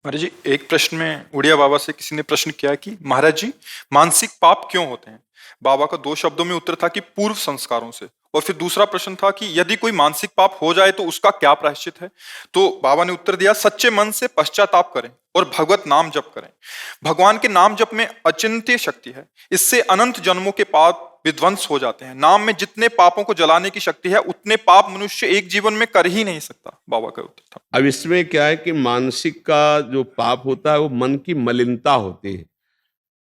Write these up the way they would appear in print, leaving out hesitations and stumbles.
महाराज जी, एक प्रश्न में उड़िया बाबा से किसी ने प्रश्न किया कि महाराज जी, मानसिक पाप क्यों होते हैं। बाबा का दो शब्दों में उत्तर था कि पूर्व संस्कारों से। और फिर दूसरा प्रश्न था कि यदि कोई मानसिक पाप हो जाए तो उसका क्या प्रायश्चित है। तो बाबा ने उत्तर दिया, सच्चे मन से पश्चाताप करें और भगवत नाम जप करें। भगवान के नाम जप में अचिंत्य शक्ति है। इससे अनंत जन्मों के पाप विध्वंस हो जाते हैं। नाम में जितने पापों को जलाने की शक्ति है उतने पाप मनुष्य एक जीवन में कर ही नहीं सकता। बाबा का उत्तर था। अब इसमें क्या है कि मानसिक का जो पाप होता है वो मन की मलिनता होती है।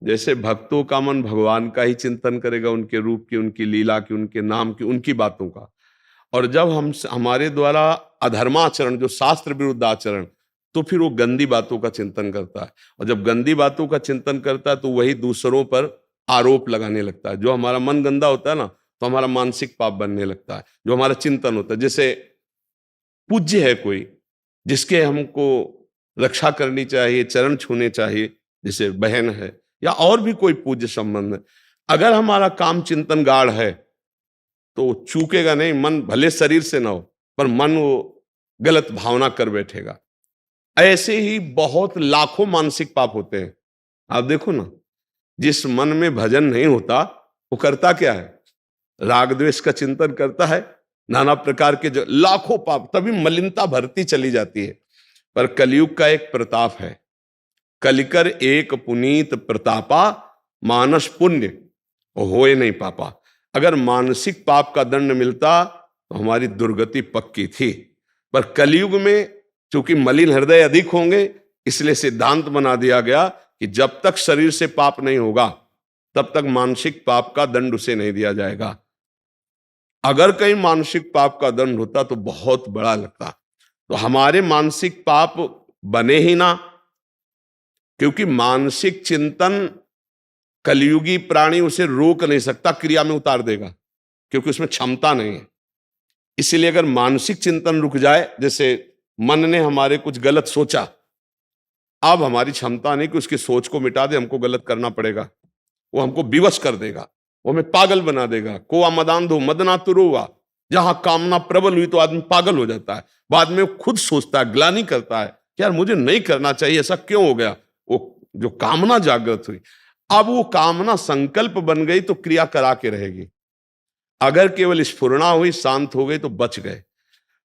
जैसे भक्तों का मन भगवान का ही चिंतन करेगा, उनके रूप की, उनकी लीला की, उनके नाम की, उनकी बातों का। और जब हम हमारे द्वारा अधर्माचरण, जो शास्त्र विरुद्ध आचरण, तो फिर वो गंदी बातों का चिंतन करता है। और जब गंदी बातों का चिंतन करता है तो वही दूसरों पर आरोप लगाने लगता है। जो हमारा मन गंदा होता है ना, तो हमारा मानसिक पाप बनने लगता है। जो हमारा चिंतन होता है, जैसे पूज्य है कोई जिसके हमको रक्षा करनी चाहिए, चरण छूने चाहिए, जैसे बहन है या और भी कोई पूज्य संबंध है, अगर हमारा काम चिंतन गाढ़ है तो चूकेगा नहीं। मन भले शरीर से ना हो, पर मन वो गलत भावना कर बैठेगा। ऐसे ही बहुत लाखों मानसिक पाप होते हैं। आप देखो ना, जिस मन में भजन नहीं होता वो करता क्या है? राग द्वेष का चिंतन करता है, नाना प्रकार के जो लाखों पाप, तभी मलिनता भरती चली जाती है। पर कलयुग का एक प्रताप है, कलिकर एक पुनीत प्रतापा, मानस पुण्य होए नहीं पापा। अगर मानसिक पाप का दंड मिलता तो हमारी दुर्गति पक्की थी। पर कलयुग में चूंकि मलिन हृदय अधिक होंगे, इसलिए सिद्धांत बना दिया गया कि जब तक शरीर से पाप नहीं होगा तब तक मानसिक पाप का दंड उसे नहीं दिया जाएगा। अगर कहीं मानसिक पाप का दंड होता तो बहुत बड़ा लगता। तो हमारे मानसिक पाप बने ही ना, क्योंकि मानसिक चिंतन कलयुगी प्राणी उसे रोक नहीं सकता, क्रिया में उतार देगा, क्योंकि उसमें क्षमता नहीं है। इसलिए अगर मानसिक चिंतन रुक जाए, जैसे मन ने हमारे कुछ गलत सोचा, अब हमारी क्षमता नहीं कि उसकी सोच को मिटा दे, हमको गलत करना पड़ेगा। वो हमको विवश कर देगा, वो हमें पागल बना देगा। कोआ मदांधो मदना तुरुआ, जहां कामना प्रबल हुई तो आदमी पागल हो जाता है। बाद में वो खुद सोचता है, ग्लानि करता है कि यार मुझे नहीं करना चाहिए, ऐसा क्यों हो गया। वो जो कामना जागृत हुई, अब वो कामना संकल्प बन गई तो क्रिया करा के रहेगी। अगर केवल स्फुरणा हुई, शांत हो गई तो बच गए।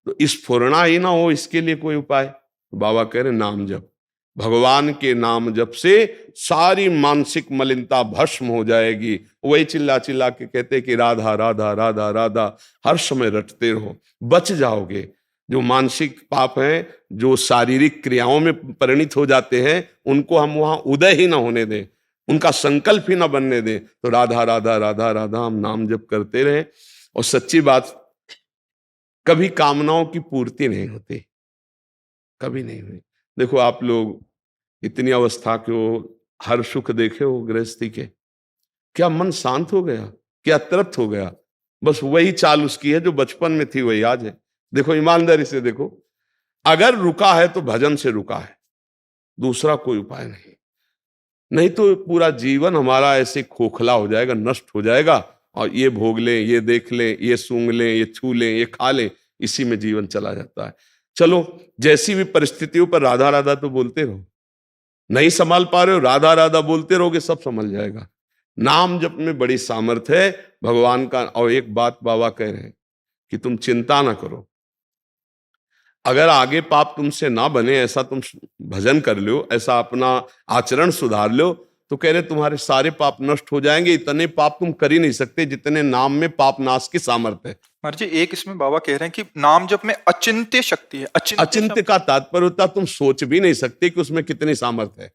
तो स्फुरणा ही ना हो, इसके लिए कोई उपाय? तो बाबा कह रहे नाम जप। भगवान के नाम जप से सारी मानसिक मलिनता भस्म हो जाएगी। वही चिल्ला चिल्ला के कहते कि राधा राधा राधा राधा हर समय रटते रहो, बच जाओगे। जो मानसिक पाप हैं, जो शारीरिक क्रियाओं में परिणित हो जाते हैं, उनको हम वहां उदय ही ना होने दें, उनका संकल्प ही ना बनने दें। तो राधा राधा राधा राधा हम नाम जप करते रहें। और सच्ची बात, कभी कामनाओं की पूर्ति नहीं होती, कभी नहीं हुई। देखो आप लोग इतनी अवस्था के हो, हर सुख देखे हो गृहस्थी के, क्या मन शांत हो गया? क्या तृप्त हो गया? बस वही चाल उसकी है जो बचपन में थी, वही आज है। देखो ईमानदारी से देखो, अगर रुका है तो भजन से रुका है, दूसरा कोई उपाय नहीं। नहीं तो पूरा जीवन हमारा ऐसे खोखला हो जाएगा, नष्ट हो जाएगा। और ये भोग लें, ये देख लें, ये सूंघ लें, ये छू लें, ये खा लें, इसी में जीवन चला जाता है। चलो, जैसी भी परिस्थितियों पर राधा राधा तो बोलते रहो। नहीं संभाल पा रहे हो, राधा राधा बोलते रहोगे, सब संभल जाएगा। नाम जप में बड़ी सामर्थ्य है भगवान का। और एक बात बाबा कह रहे हैं कि तुम चिंता ना करो, अगर आगे पाप तुमसे ना बने, ऐसा तुम भजन कर लो, ऐसा अपना आचरण सुधार लो, तो कह रहे तुम्हारे सारे पाप नष्ट हो जाएंगे। इतने पाप तुम कर ही नहीं सकते जितने नाम में पाप नाश की सामर्थ्य है। महाराज जी, एक इसमें बाबा कह रहे हैं कि नाम जप में अचिंत्य शक्ति है। अचिंत्य का तात्पर्य होता तुम सोच भी नहीं सकते कि उसमें कितनी सामर्थ्य है।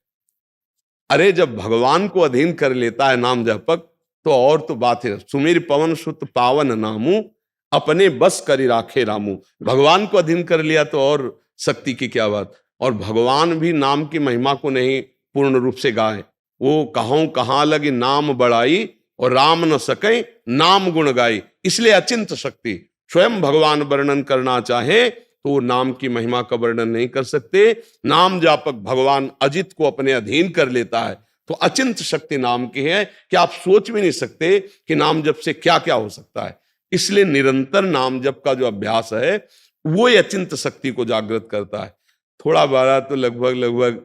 अरे जब भगवान को अधीन कर लेता है नाम जपक, तो और तो बात है। सुमीर पवन सुत पावन नामू, अपने बस करी राखे रामू। भगवान को अधीन कर लिया तो और शक्ति की क्या बात। और भगवान भी नाम की महिमा को नहीं पूर्ण रूप से गाए। वो कहूं कहाँ लगी नाम बढ़ाई, और राम न सके नाम गुण गाई। इसलिए अचिंत शक्ति। स्वयं भगवान वर्णन करना चाहे तो वो नाम की महिमा का वर्णन नहीं कर सकते। नाम जापक भगवान अजित को अपने अधीन कर लेता है, तो अचिंत शक्ति नाम की है कि आप सोच भी नहीं सकते कि नाम जप से क्या क्या हो सकता है। इसलिए निरंतर नाम जप का जो अभ्यास है वो अचिंत शक्ति को जागृत करता है। थोड़ा बड़ा तो लगभग लगभग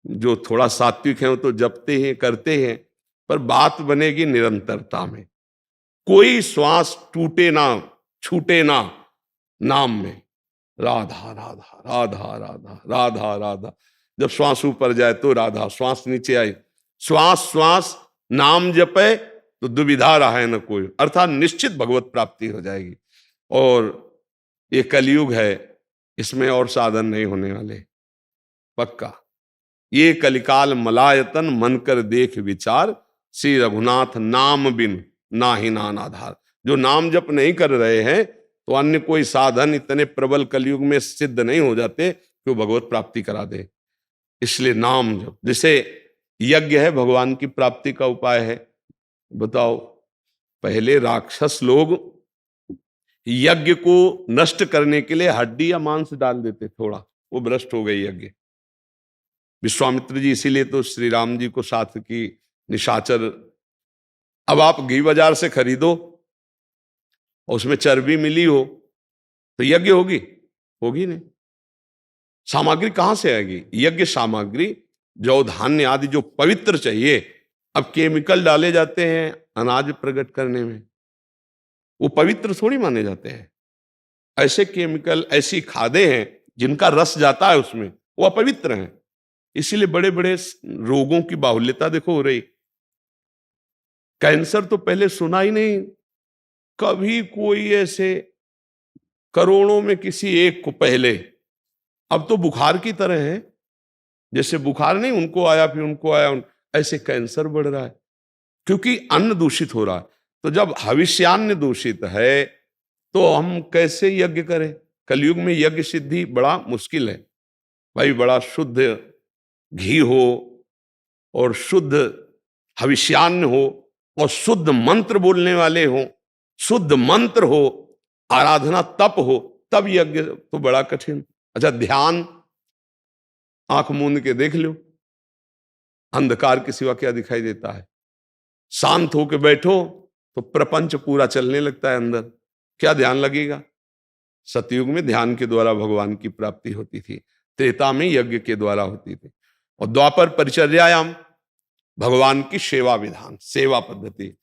जो थोड़ा सात्विक है वो तो जपते हैं, करते हैं, पर बात बनेगी निरंतरता में। कोई श्वास टूटे ना, छूटे ना नाम में। राधा राधा राधा राधा राधा राधा। जब श्वास ऊपर जाए तो राधा, श्वास नीचे आए, श्वास श्वास नाम जपे तो दुविधा रहा है न कोई, अर्थात निश्चित भगवत प्राप्ति हो जाएगी। और ये कलयुग है, इसमें और साधन नहीं होने वाले, पक्का। ये कलिकाल मलायतन मन कर देख विचार, श्री रघुनाथ नाम बिन नाही नान आधार। जो नाम जप नहीं कर रहे हैं तो अन्य कोई साधन इतने प्रबल कलयुग में सिद्ध नहीं हो जाते कि वो भगवत प्राप्ति करा दे। इसलिए नाम जप, जैसे यज्ञ है भगवान की प्राप्ति का उपाय है। बताओ, पहले राक्षस लोग यज्ञ को नष्ट करने के लिए हड्डी या मांस डाल देते, थोड़ा वो भ्रष्ट हो गई यज्ञ। विश्वामित्र जी इसीलिए तो श्री राम जी को साथ की निशाचर। अब आप घी बाजार से खरीदो और उसमें चर्बी मिली हो तो यज्ञ होगी? होगी नहीं। सामग्री कहां से आएगी? यज्ञ सामग्री, जौ धान्य आदि जो पवित्र चाहिए। अब केमिकल डाले जाते हैं अनाज प्रकट करने में, वो पवित्र थोड़ी माने जाते हैं। ऐसे केमिकल, ऐसी खादें हैं जिनका रस जाता है उसमें, वो अपवित्र हैं। इसीलिए बड़े बड़े रोगों की बाहुल्यता देखो हो रही। कैंसर तो पहले सुना ही नहीं, कभी कोई ऐसे करोड़ों में किसी एक को पहले। अब तो बुखार की तरह है, जैसे बुखार नहीं उनको आया फिर उनको आया, ऐसे कैंसर बढ़ रहा है क्योंकि अन्न दूषित हो रहा है। तो जब हविष्यान्न दूषित है तो हम कैसे यज्ञ करें? कलयुग में यज्ञ सिद्धि बड़ा मुश्किल है भाई। बड़ा शुद्ध घी हो और शुद्ध हविष्यान्न हो और शुद्ध मंत्र बोलने वाले हो, शुद्ध मंत्र हो, आराधना तप हो, तब यज्ञ तो बड़ा कठिन। अच्छा, ध्यान आंख मूंद के देख लो, अंधकार के सिवा क्या दिखाई देता है? शांत होके बैठो तो प्रपंच पूरा चलने लगता है अंदर, क्या ध्यान लगेगा? सतयुग में ध्यान के द्वारा भगवान की प्राप्ति होती थी, त्रेता में यज्ञ के द्वारा होती थी, और द्वापर परिचर्यायाम भगवान की सेवा विधान, सेवा पद्धति।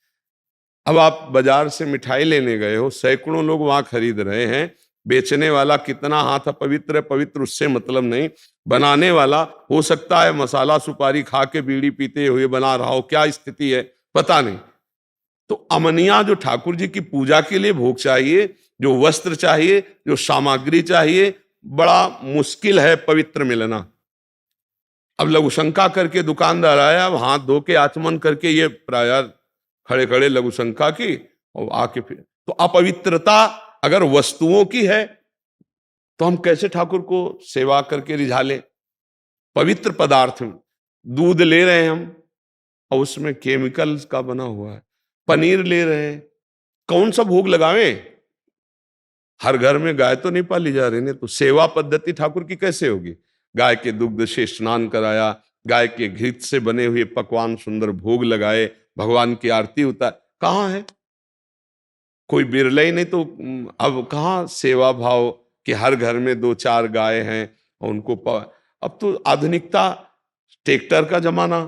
अब आप बाजार से मिठाई लेने गए हो, सैकड़ों लोग वहां खरीद रहे हैं, बेचने वाला कितना हाथ पवित्र है पवित्र उससे मतलब नहीं, बनाने वाला हो सकता है मसाला सुपारी खा के बीड़ी पीते हुए बना रहा हो, क्या स्थिति है पता नहीं। तो अमनिया जो ठाकुर जी की पूजा के लिए भोग चाहिए, जो वस्त्र चाहिए, जो सामग्री चाहिए, बड़ा मुश्किल है पवित्र मिलना। अब लघुशंका करके दुकानदार आया, अब हाथ धो के आचमन करके ये प्राय खड़े खड़े लघुशंका की और आके फिर, तो अपवित्रता अगर वस्तुओं की है तो हम कैसे ठाकुर को सेवा करके रिझा लें? पवित्र पदार्थ, दूध ले रहे हैं हम और उसमें केमिकल्स का बना हुआ है, पनीर ले रहे हैं, कौन सा भोग लगावें? हर घर में गाय तो नहीं पाली जा रही ने, तो सेवा पद्धति ठाकुर की कैसे होगी? गाय के दुग्ध से स्नान कराया, गाय के घी से बने हुए पकवान सुंदर भोग लगाए, भगवान की आरती होता है, कहाँ है? कोई बिरला ही नहीं। तो अब कहाँ सेवा भाव कि हर घर में 2-4 गाय हैं और उनको अब तो आधुनिकता, ट्रैक्टर का जमाना,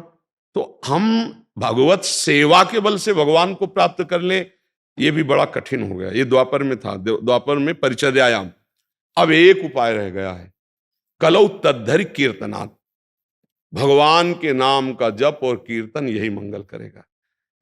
तो हम भगवत सेवा के बल से भगवान को प्राप्त कर ले, ये भी बड़ा कठिन हो गया। ये द्वापर में था, द्वापर में परिचर्यायाम। अब एक उपाय रह गया है, कलौ तद्धरि कीर्तनात्, भगवान के नाम का जप और कीर्तन यही मंगल करेगा।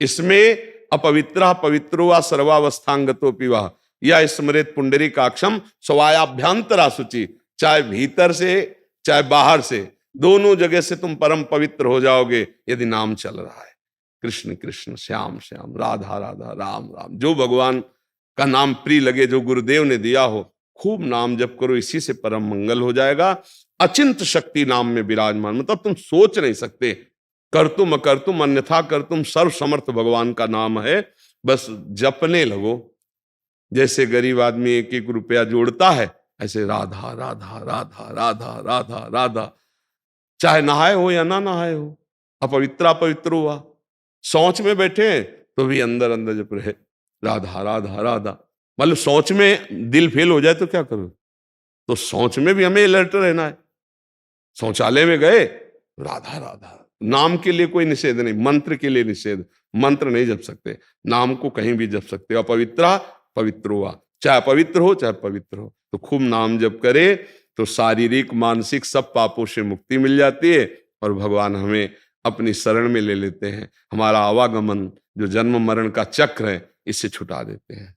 इसमें अपवित्र पवित्रो वा सर्वावस्थांगतो पिवा या स्मृत पुंडरीकाक्षम स्वायाभ्यंतरा शुचि, चाहे भीतर से चाहे बाहर से, दोनों जगह से तुम परम पवित्र हो जाओगे यदि नाम चल रहा है। कृष्ण कृष्ण श्याम श्याम, राधा राधा, राम राम। जो भगवान का नाम प्रिय लगे, जो गुरुदेव ने दिया हो, खूब नाम जप करो, इसी से परम मंगल हो जाएगा। अचिंत शक्ति नाम में विराजमान, मतलब तुम सोच नहीं सकते, कर तुम अकर तुम अन्यथा कर तुम, सर्व समर्थ भगवान का नाम है, बस जपने लगो। जैसे गरीब आदमी 1-1 रुपया जोड़ता है, ऐसे राधा राधा राधा राधा राधा राधा, चाहे नहाए हो या ना नहाए हो, अपवित्र पवित्र हुआ, शौच में बैठे तो भी अंदर अंदर जप रहे राधा राधा राधा। मतलब शौच में दिल फेल हो जाए तो क्या करो? तो सोच में भी हमें अलर्ट रहना है। शौचालय में गए, राधा राधा, नाम के लिए कोई निषेध नहीं, मंत्र के लिए निषेध, मंत्र नहीं जप सकते, नाम को कहीं भी जप सकते हो। अपवित्रा पवित्रो वा, चाहे पवित्र हो चाहे पवित्र हो, तो खूब नाम जप करे तो शारीरिक मानसिक सब पापों से मुक्ति मिल जाती है और भगवान हमें अपनी शरण में ले लेते हैं। हमारा आवागमन जो जन्म मरण का चक्र है इससे छुटा देते हैं।